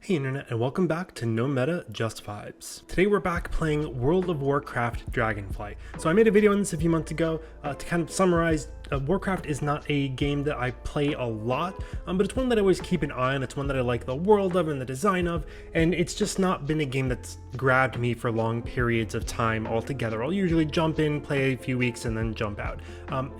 Hey internet, and welcome back to No Meta, Just Vibes. Today we're back playing World of Warcraft Dragonflight. So I made a video on this a few months ago to kind of summarize. Warcraft is not a game that I play a lot, but it's one that I always keep an eye on. It's one that I like the world of and the design of, and it's just not been a game that's grabbed me for long periods of time altogether. I'll usually jump in, play a few weeks, and then jump out.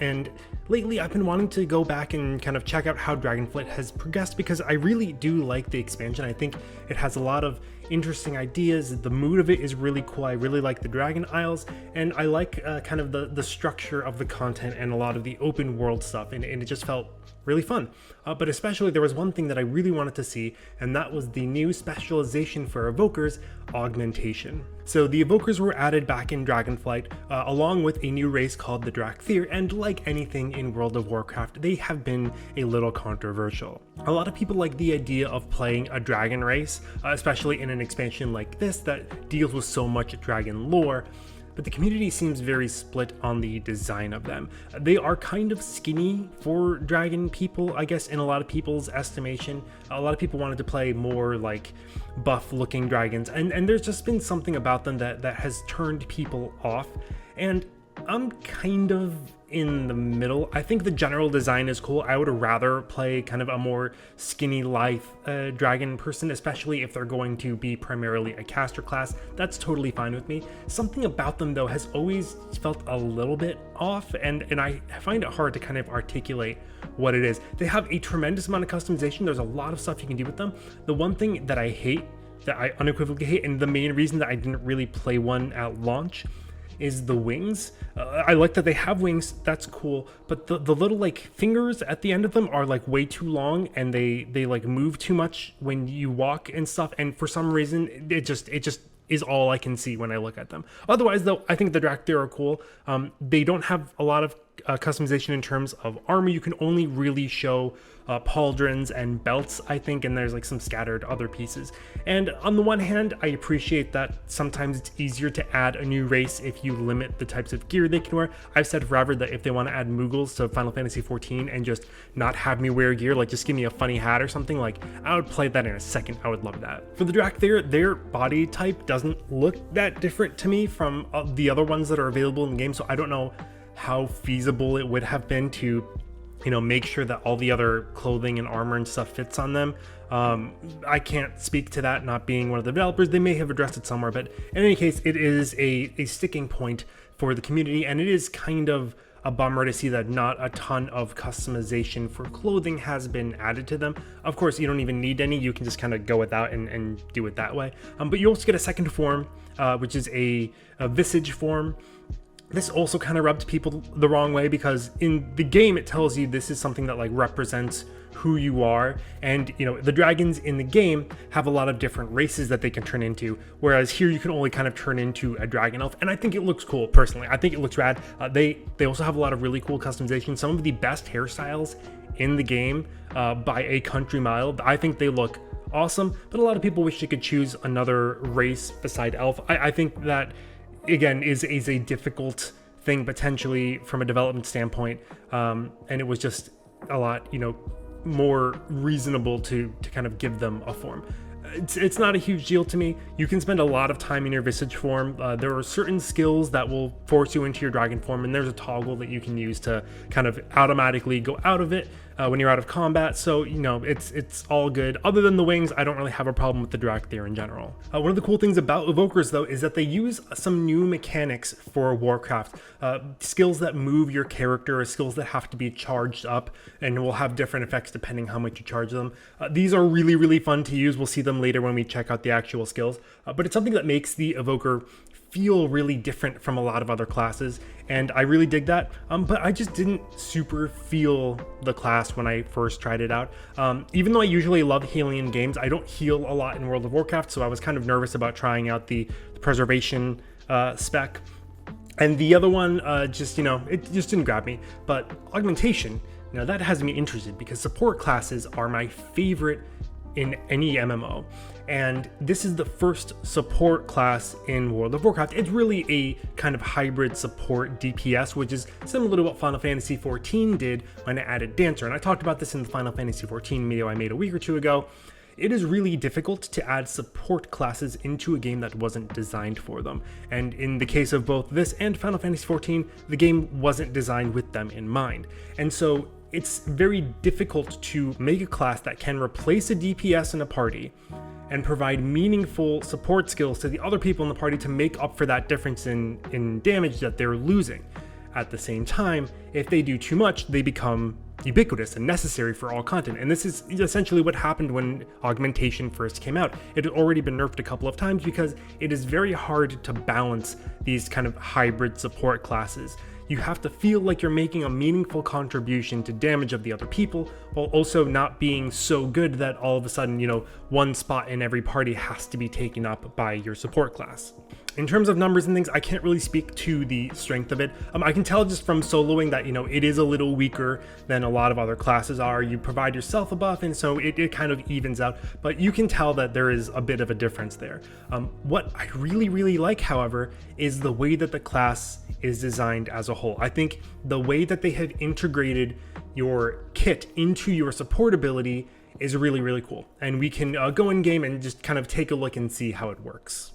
And lately I've been wanting to go back and kind of check out how Dragonflight has progressed because I really do like the expansion. I think it has a lot of interesting ideas. The mood of it is really cool. I really like the Dragon Isles, and I like kind of the structure of the content and a lot of the open world stuff, and it just felt really fun. But especially there was one thing that I really wanted to see, and that was the new specialization for evokers, augmentation. So the evokers were added back in Dragonflight along with a new race called the Drakthir, and like anything in World of Warcraft, they have been a little controversial. A lot of people like the idea of playing a dragon race, especially in an expansion like this that deals with so much dragon lore. But the community seems very split on the design of them. They are kind of skinny for dragon people, I guess, in a lot of people's estimation. A lot of people wanted to play more like buff looking dragons, and there's just been something about them that has turned people off. And I'm kind of in the middle. I think the general design is cool. I would rather play kind of a more skinny lithe dragon person, especially if they're going to be primarily a caster class. That's totally fine with me. Something about them though has always felt a little bit off, and I find it hard to kind of articulate what it is. They have a tremendous amount of customization. There's a lot of stuff you can do with them. The one thing that I hate, that I unequivocally hate, and the main reason that I didn't really play one at launch, is the wings. I like that they have wings, that's cool, but the little like fingers at the end of them are like way too long, and they like move too much when you walk and stuff, and for some reason it just is all I can see when I look at them. Otherwise though, I think the Drakthir are cool. They don't have a lot of customization in terms of armor. You can only really show pauldrons and belts, I think, and there's like some scattered other pieces. And on the one hand, I appreciate that sometimes it's easier to add a new race if you limit the types of gear they can wear. I've said forever that if they want to add Mughals to Final Fantasy XIV and just not have me wear gear, like just give me a funny hat or something, like I would play that in a second. I would love that. For the Drakthir, their body type doesn't look that different to me from the other ones that are available in the game, so I don't know how feasible it would have been to, you know, make sure that all the other clothing and armor and stuff fits on them. I can't speak to that, not being one of the developers. They may have addressed it somewhere, but in any case, it is a sticking point for the community, and it is kind of a bummer to see that not a ton of customization for clothing has been added to them. Of course, you don't even need any. You can just kind of go without and do it that way. But you also get a second form, which is a visage form. This also kind of rubbed people the wrong way because in the game it tells you this is something that like represents who you are, and you know the dragons in the game have a lot of different races that they can turn into, whereas here you can only kind of turn into a dragon elf, and I think it looks cool personally. I think it looks rad. They also have a lot of really cool customization. Some of the best hairstyles in the game by a country mile. I think they look awesome, but a lot of people wish they could choose another race beside elf. I think that again is a difficult thing potentially from a development standpoint, and it was just a lot, you know, more reasonable to kind of give them a form. It's not a huge deal to me. You can spend a lot of time in your visage form. There are certain skills that will force you into your dragon form, and there's a toggle that you can use to kind of automatically go out of it when you're out of combat. So, you know, it's all good. Other than the wings, I don't really have a problem with the Drakthir in general. One of the cool things about evokers though is that they use some new mechanics for Warcraft. Skills that move your character, or skills that have to be charged up and will have different effects depending how much you charge them. These are really, really fun to use. We'll see them later when we check out the actual skills, but it's something that makes the evoker feel really different from a lot of other classes, and I really dig that. But I just didn't super feel the class when I first tried it out. Even though I usually love healing in games, I don't heal a lot in World of Warcraft, so I was kind of nervous about trying out the preservation spec. And the other one, just, you know, it just didn't grab me. But augmentation, now that has me interested because support classes are my favorite in any MMO. And this is the first support class in World of Warcraft. It's really a kind of hybrid support DPS, which is similar to what Final Fantasy XIV did when it added Dancer. And I talked about this in the Final Fantasy XIV video I made a week or two ago. it is really difficult to add support classes into a game that wasn't designed for them. And in the case of both this and Final Fantasy XIV, the game wasn't designed with them in mind. And so it's very difficult to make a class that can replace a DPS in a party and provide meaningful support skills to the other people in the party to make up for that difference in damage that they're losing. At the same time, if they do too much, they become ubiquitous and necessary for all content. And this is essentially what happened when Augmentation first came out. It had already been nerfed a couple of times because it is very hard to balance these kind of hybrid support classes. You have to feel like you're making a meaningful contribution to damage of the other people, while also not being so good that all of a sudden, one spot in every party has to be taken up by your support class. In terms of numbers and things, I can't really speak to the strength of it. I can tell just from soloing that, it is a little weaker than a lot of other classes are. You provide yourself a buff, and so it kind of evens out, but you can tell that there is a bit of a difference there. What I really, really like, however, is the way that the class is designed as a whole. I think the way that they have integrated your kit into your support ability is really, really cool. And we can go in game and just kind of take a look and see how it works.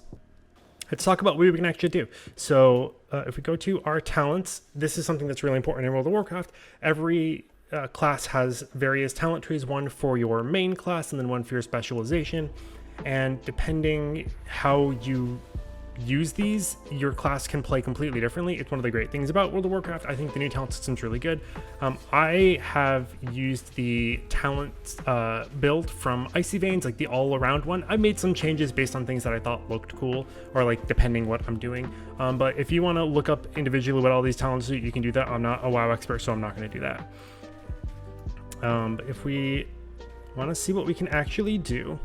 Let's talk about what we can actually do. So if we go to our talents, this is something that's really important in World of Warcraft. Every class has various talent trees, one for your main class and then one for your specialization. And depending how you use these, your class can play completely differently. It's one of the great things about World of Warcraft. I think the new talent system's really good. I have used the talent build from Icy Veins, like the all-around one. I made some changes based on things that I thought looked cool, or like depending what I'm doing. But if you want to look up individually what all these talents do, you can do that. I'm not a WoW expert, so I'm not going to do that. But if we want to see what we can actually do.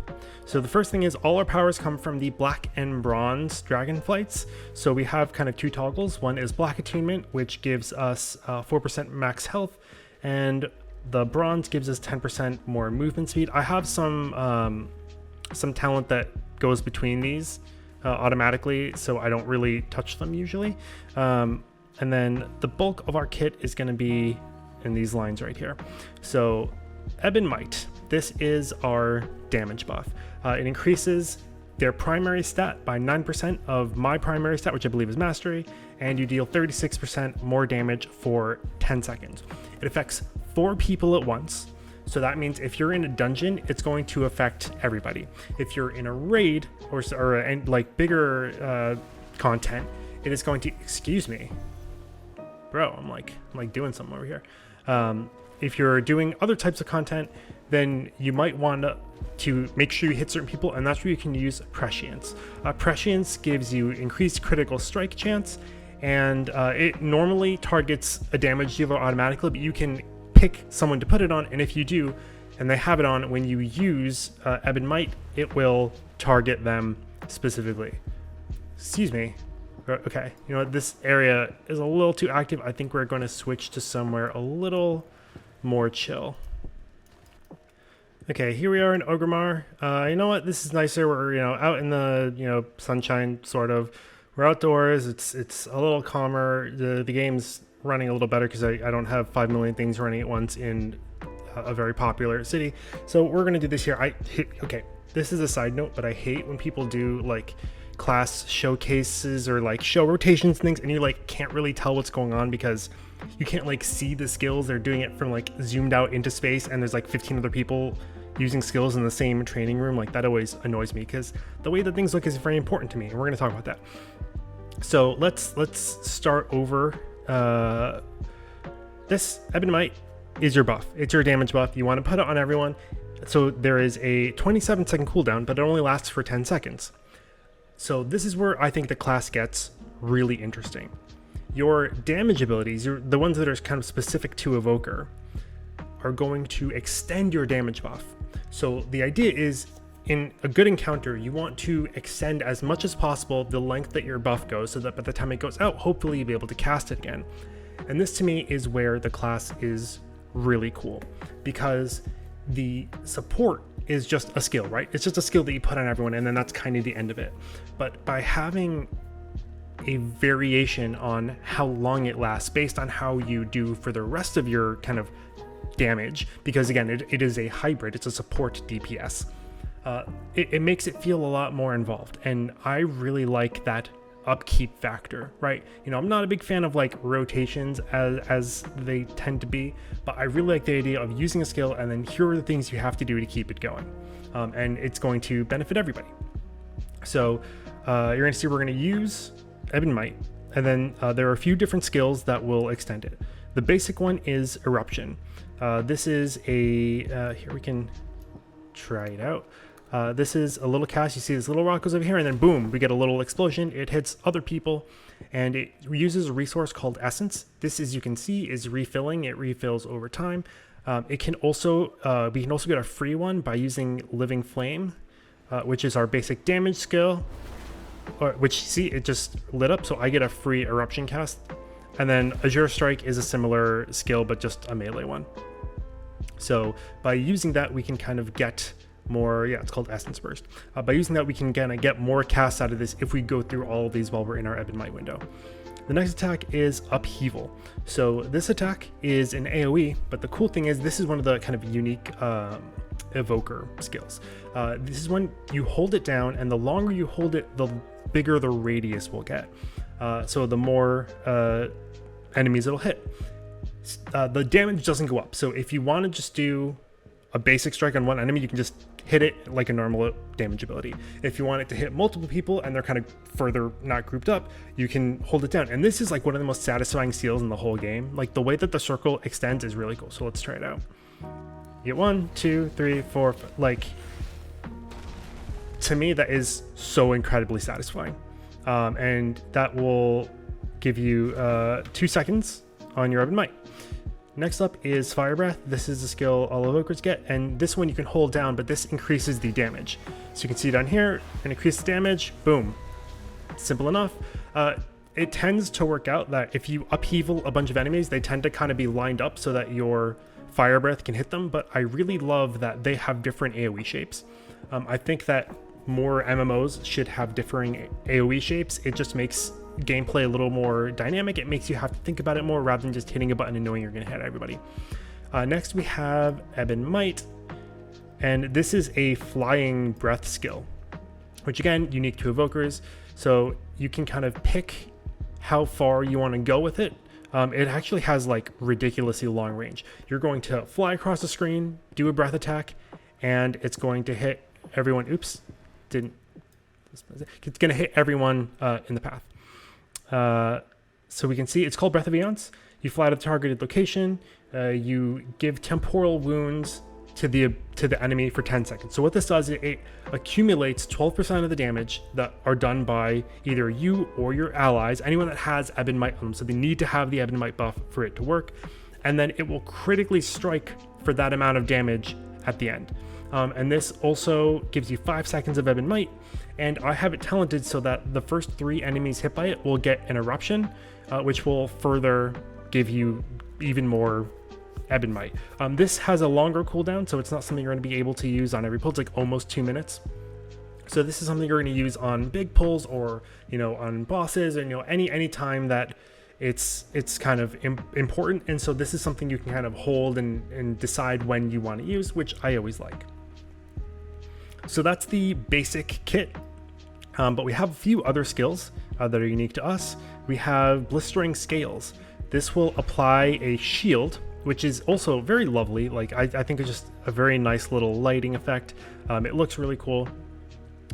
So the first thing is all our powers come from the black and bronze Dragonflights. So we have kind of two toggles. One is black attunement, which gives us 4% max health, and the bronze gives us 10% more movement speed. I have some talent that goes between these automatically, so I don't really touch them usually. And then the bulk of our kit is going to be in these lines right here. So Ebb and Might. This is our damage buff. It increases their primary stat by 9% of my primary stat, which I believe is Mastery, and you deal 36% more damage for 10 seconds. It affects 4 people at once, so that means if you're in a dungeon, it's going to affect everybody. If you're in a raid or like bigger content, it is going to, excuse me, bro, I'm like doing something over here. If you're doing other types of content, then you might want to make sure you hit certain people, and that's where you can use Prescience. Prescience gives you increased critical strike chance, and it normally targets a damage dealer automatically, but you can pick someone to put it on, and if you do, and they have it on, when you use Ebb and Might, it will target them specifically. Excuse me. Okay, you know what, this area is a little too active. I think we're going to switch to somewhere a little more chill. Okay, here we are in Orgrimmar. You know what, this is nicer. We're out in the sunshine, sort of. We're outdoors. It's a little calmer. The game's running a little better because I don't have 5 million things running at once in a very popular city. So we're gonna do this here. Okay, this is a side note, but I hate when people do like class showcases or like show rotations and things, and you like can't really tell what's going on because you can't like see the skills. They're doing it from like zoomed out into space, and there's like 15 other people using skills in the same training room. Like that always annoys me because the way that things look is very important to me, and we're going to talk about that. So let's start over. This Ebb and Might is your buff. It's your damage buff. You want to put it on everyone. So there is a 27-second cooldown, but it only lasts for 10 seconds. So this is where I think the class gets really interesting. Your damage abilities, the ones that are kind of specific to Evoker, are going to extend your damage buff. So the idea is, in a good encounter, you want to extend as much as possible the length that your buff goes, so that by the time it goes out, hopefully you'll be able to cast it again. And this to me is where the class is really cool, because the support is just a skill, right? It's just a skill that you put on everyone, and then that's kind of the end of it. But by having a variation on how long it lasts based on how you do for the rest of your kind of damage, because again, it is a hybrid, it's a support DPS. it makes it feel a lot more involved. And I really like that upkeep factor, right? You know, I'm not a big fan of like rotations as they tend to be, but I really like the idea of using a skill and then here are the things you have to do to keep it going. And it's going to benefit everybody. So you're going to see we're going to use Ebb and Might, and then there are a few different skills that will extend it. The basic one is Eruption. This is a, here we can try it out. This is a little cast. You see this little rock goes over here and then boom, we get a little explosion. It hits other people and it uses a resource called Essence. This, as you can see, is refilling. It refills over time. It can also, we can also get a free one by using Living Flame, which is our basic damage skill, which you see, it just lit up. So I get a free Eruption cast. And then Azure Strike is a similar skill, but just a melee one. So by using that, we can kind of get more, yeah, it's called Essence Burst. By using that, we can kind of get more casts out of this if we go through all of these while we're in our Ebb and Might window. The next attack is Upheaval. So this attack is an AoE, but the cool thing is this is one of the kind of unique evoker skills. This is when you hold it down, and the longer you hold it, the bigger the radius will get. So the more enemies it'll hit. The damage doesn't go up. So if you want to just do a basic strike on one enemy, you can just hit it like a normal damage ability. If you want it to hit multiple people and they're kind of further not grouped up, you can hold it down. And this is like one of the most satisfying seals in the whole game. Like the way that the circle extends is really cool. So let's try it out. You get 1, 2, 3, 4, 5. Like, to me, that is so incredibly satisfying. And that will give you 2 seconds on your Ebb and Might. Next up is Fire Breath. This is a skill all evokers get, and this one you can hold down, but this increases the damage. So you can see down here, and increase the damage, boom. Simple enough. It tends to work out that if you upheaval a bunch of enemies, they tend to kind of be lined up so that your Fire Breath can hit them, but I really love that they have different AoE shapes. I think that more MMOs should have differing AoE shapes. It just makes gameplay a little more dynamic. It makes you have to think about it more rather than just hitting a button and knowing you're going to hit everybody. Next we have Ebb and Might, and this is a flying breath skill, which again, unique to evokers. So you can kind of pick how far you want to go with it. It actually has like ridiculously long range. You're going to fly across the screen, do a breath attack, and it's going to hit everyone. Oops, didn't. It's going to hit everyone in the path. So we can see it's called Breath of Eons. You fly to the targeted location. You give temporal wounds to the enemy for 10 seconds. So what this does, it accumulates 12% of the damage that are done by either you or your allies, anyone that has Ebb and Might on them. So they need to have the Ebb and Might buff for it to work. And then it will critically strike for that amount of damage at the end. And this also gives you 5 seconds of Ebb and Might. And I have it talented so that the first 3 enemies hit by it will get an eruption, which will further give you even more Ebb and Might. This has a longer cooldown, so it's not something you're going to be able to use on every pull. It's like almost 2 minutes. So this is something you're going to use on big pulls, or on bosses, and any time that it's kind of important. And so this is something you can kind of hold and decide when you want to use, which I always like. So that's the basic kit, but we have a few other skills that are unique to us. We have Blistering Scales. This will apply a shield, which is also very lovely. Like I think it's just a very nice little lighting effect. It looks really cool.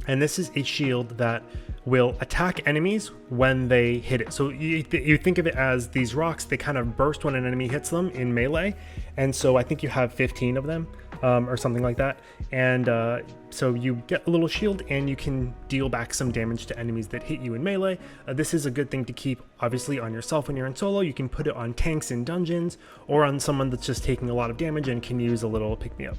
And this is a shield that will attack enemies when they hit it. So you think of it as these rocks, they kind of burst when an enemy hits them in melee. And so I think you have 15 of them or something like that. And so you get a little shield and you can deal back some damage to enemies that hit you in melee. This is a good thing to keep obviously on yourself when you're in solo. You can put it on tanks in dungeons or on someone that's just taking a lot of damage and can use a little pick-me-up.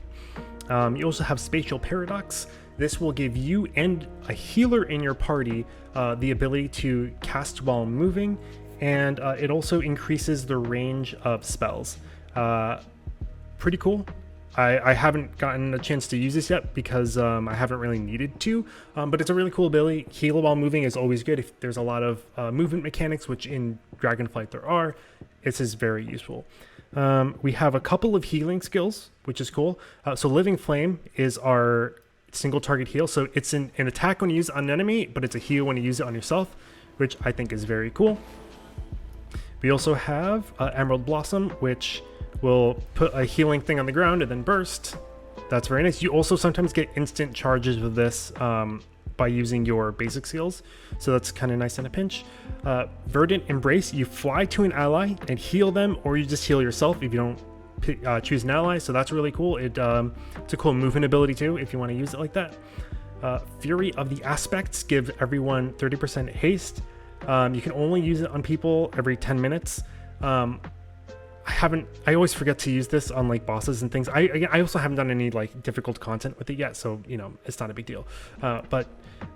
You also have Spatial Paradox. This will give you and a healer in your party the ability to cast while moving, and it also increases the range of spells. Pretty cool. I haven't gotten a chance to use this yet because I haven't really needed to, but it's a really cool ability. Heal while moving is always good. If there's a lot of movement mechanics, which in Dragonflight there are, this is very useful. We have a couple of healing skills, which is cool. So Living Flame is our single target heal. So it's an attack when you use it on an enemy, but it's a heal when you use it on yourself, which I think is very cool. We also have Emerald Blossom, which will put a healing thing on the ground and then burst. That's very nice. You also sometimes get instant charges with this by using your basic skills, so that's kind of nice in a pinch. Verdant Embrace, you fly to an ally and heal them, or you just heal yourself if you don't choose an ally, so that's really cool. It's a cool movement ability too if you want to use it like that. Fury of the Aspects, give everyone 30% haste. You can only use it on people every 10 minutes. I always forget to use this on like bosses and things. I also haven't done any like difficult content with it yet, so you know, it's not a big deal. But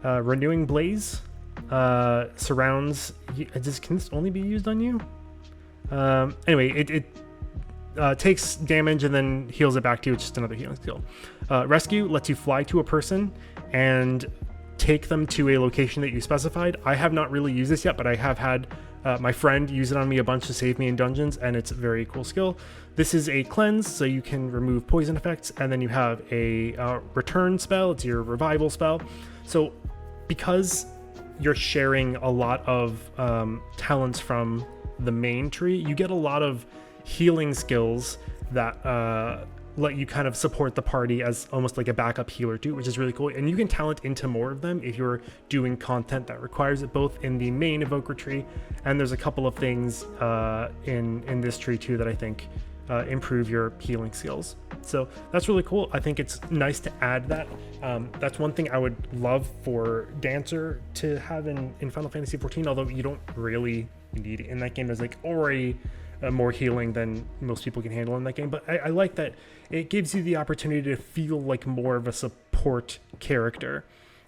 Renewing Blaze surrounds you. Can this only be used on you? Anyway, it takes damage and then heals it back to you. It's just another healing skill. Rescue lets you fly to a person and take them to a location that you specified. I have not really used this yet, but I have had my friend use it on me a bunch to save me in dungeons, and it's a very cool skill. This is a cleanse, so you can remove poison effects, and then you have a return spell. It's your revival spell. So because you're sharing a lot of talents from the main tree, you get a lot of healing skills that let you kind of support the party as almost like a backup healer too, which is really cool. And you can talent into more of them if you're doing content that requires it, both in the main evoker tree, and there's a couple of things in this tree too that I think improve your healing skills. So that's really cool. I think it's nice to add that. That's one thing I would love for Dancer to have in Final Fantasy XIV, although you don't really need it in that game. There's like already more healing than most people can handle in that game, but I like that it gives you the opportunity to feel like more of a support character.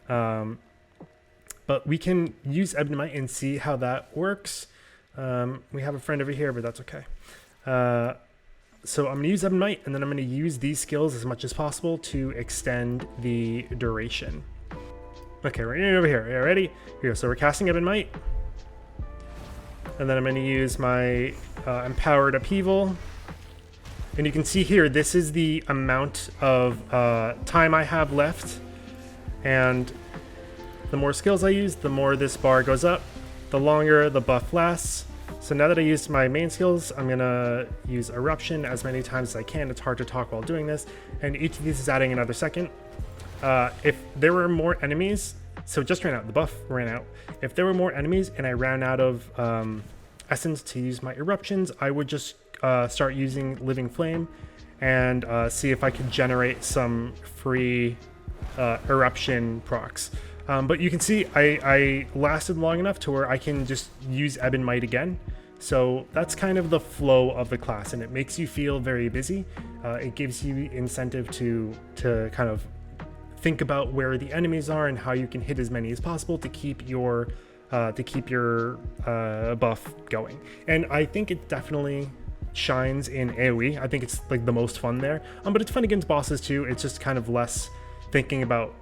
But we can use Ebonite and see how that works. We have a friend over here, but that's okay. So I'm gonna use Ebonite, and then I'm gonna use these skills as much as possible to extend the duration. Okay, we're over here. Are you ready? Here, so we're casting Ebonite. And then I'm going to use my Empowered Upheaval. And you can see here, this is the amount of time I have left. And the more skills I use, the more this bar goes up. The longer the buff lasts. So now that I used my main skills, I'm going to use Eruption as many times as I can. It's hard to talk while doing this. And each of these is adding another second. If there were more enemies... So it just ran out. The buff ran out. If there were more enemies and I ran out of essence to use my eruptions, I would just start using Living Flame and see if I could generate some free eruption procs. But you can see I lasted long enough to where I can just use Ebonite again. So that's kind of the flow of the class, and it makes you feel very busy. It gives you incentive to kind of think about where the enemies are and how you can hit as many as possible to keep your buff going. And I think it definitely shines in AoE. I think it's like the most fun there. But it's fun against bosses too. It's just kind of less thinking about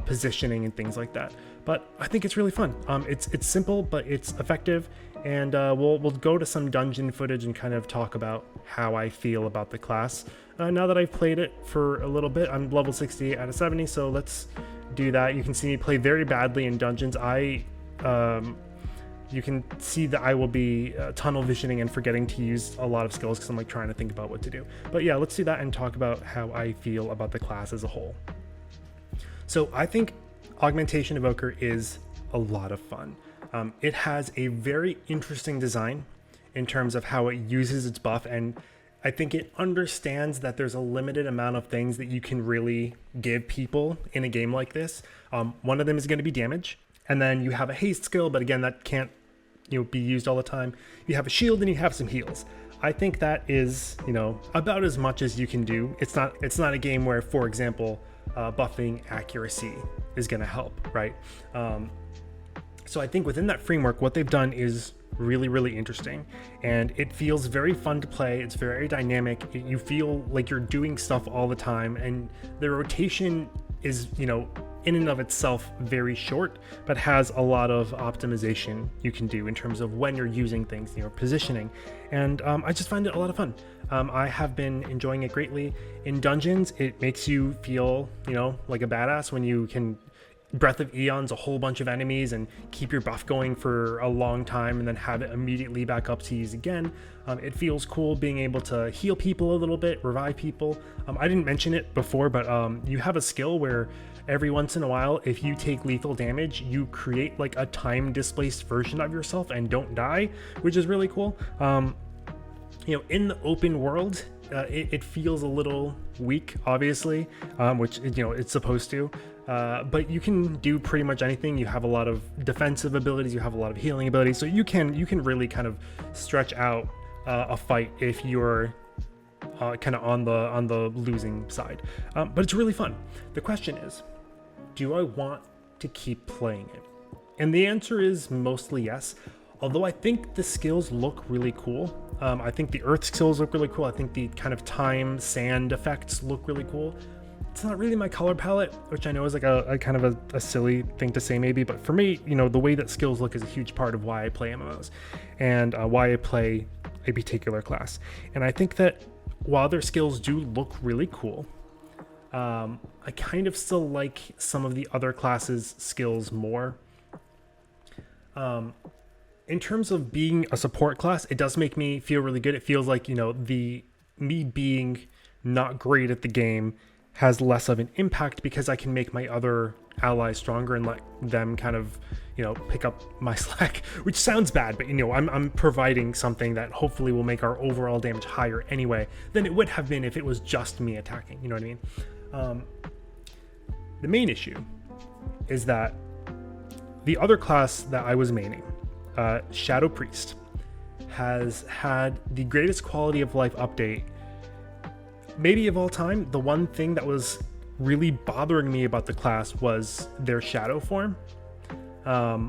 positioning and things like that. But I think it's really fun. It's simple, but it's effective. And we'll go to some dungeon footage and kind of talk about how I feel about the class. Now that I've played it for a little bit, I'm level 68 out of 70, so let's do that. You can see me play very badly in dungeons. You can see that I will be tunnel visioning and forgetting to use a lot of skills because I'm like trying to think about what to do. But yeah, let's do that and talk about how I feel about the class as a whole. So I think Augmentation Evoker is a lot of fun. It has a very interesting design in terms of how it uses its buff, and I think it understands that there's a limited amount of things that you can really give people in a game like this. One of them is going to be damage, and then you have a haste skill, but again, that can't be used all the time. You have a shield and you have some heals. I think that is about as much as you can do. It's not a game where, for example, buffing accuracy is going to help, right? So I think within that framework, what they've done is really, really interesting, and it feels very fun to play. It's very dynamic. You feel like you're doing stuff all the time, and the rotation is, in and of itself very short, but has a lot of optimization you can do in terms of when you're using things, positioning. And I just find it a lot of fun. I have been enjoying it greatly. In dungeons, it makes you feel, like a badass when you can Breath of Eons a whole bunch of enemies and keep your buff going for a long time and then have it immediately back up to use again. It feels cool being able to heal people a little bit, revive people. I didn't mention it before, but you have a skill where every once in a while, if you take lethal damage, you create like a time displaced version of yourself and don't die, which is really cool. In the open world, it feels a little weak, obviously, which it's supposed to. But you can do pretty much anything. You have a lot of defensive abilities, you have a lot of healing abilities, so you can really kind of stretch out a fight if you're kind of on the losing side. But it's really fun. The question is, do I want to keep playing it? And the answer is mostly yes. Although I think the skills look really cool. I think the earth skills look really cool. I think the kind of time sand effects look really cool. It's not really my color palette, which I know is like a kind of a silly thing to say maybe, but for me, the way that skills look is a huge part of why I play MMOs and why I play a particular class. And I think that while their skills do look really cool, I kind of still like some of the other classes' skills more. In terms of being a support class, it does make me feel really good. It feels like, me being not great at the game has less of an impact because I can make my other allies stronger and let them kind of, pick up my slack, which sounds bad, but I'm providing something that hopefully will make our overall damage higher anyway than it would have been if it was just me attacking, you know what I mean? The main issue is that the other class that I was maining, Shadow Priest, has had the greatest quality of life update maybe of all time. The one thing that was really bothering me about the class was their shadow form.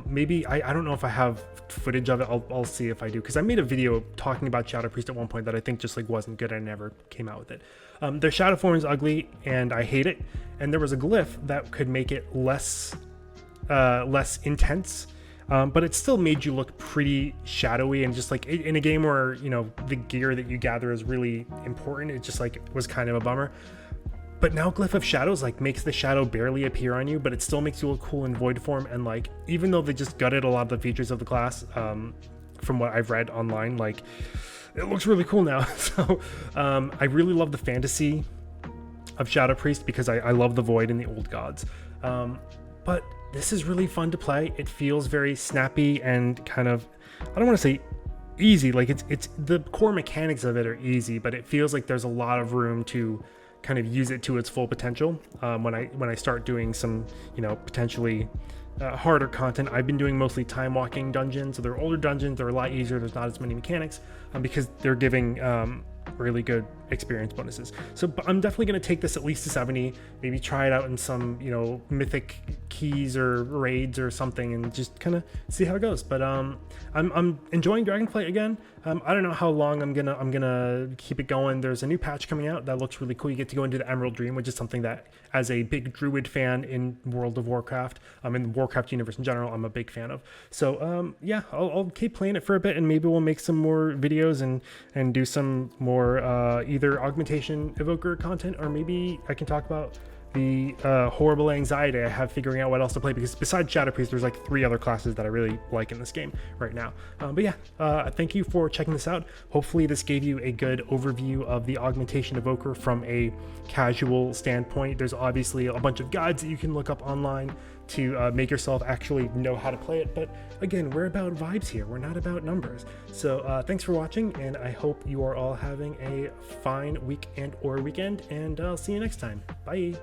Maybe I don't know if I have footage of it. I'll see if I do, because I made a video talking about Shadow Priest at one point that I think just like wasn't good. I never came out with it. Their shadow form is ugly and I hate it, and there was a glyph that could make it less intense, but it still made you look pretty shadowy, and just like in a game where the gear that you gather is really important, it just like was kind of a bummer. But now Glyph of Shadows like makes the shadow barely appear on you, but it still makes you look cool in void form. And like, even though they just gutted a lot of the features of the class, from what I've read online, like it looks really cool now. So I really love the fantasy of Shadow Priest because I love the void and the old gods. But this is really fun to play. It feels very snappy and kind of, I don't want to say easy, like it's the core mechanics of it are easy, but it feels like there's a lot of room to kind of use it to its full potential. When I start doing some potentially harder content, I've been doing mostly time walking dungeons, so they're older dungeons, they're a lot easier, there's not as many mechanics, because they're giving really good experience bonuses. So I'm definitely going to take this at least to 70, maybe try it out in some mythic keys or raids or something, and just kind of see how it goes. But I'm enjoying Dragonflight again. I don't know how long I'm gonna keep it going. There's a new patch coming out that looks really cool. You get to go into the Emerald Dream, which is something that, as a big Druid fan in World of Warcraft, in the Warcraft universe in general, I'm a big fan of. So yeah, I'll keep playing it for a bit, and maybe we'll make some more videos and do some more either Augmentation Evoker content, or maybe I can talk about the horrible anxiety I have figuring out what else to play, because besides Shadow Priest, there's like 3 other classes that I really like in this game right now. But yeah, thank you for checking this out. Hopefully this gave you a good overview of the Augmentation Evoker from a casual standpoint. There's obviously a bunch of guides that you can look up online to make yourself actually know how to play it, but again, we're about vibes here, we're not about numbers. So thanks for watching, and I hope you are all having a fine week and or weekend, and I'll see you next time. Bye.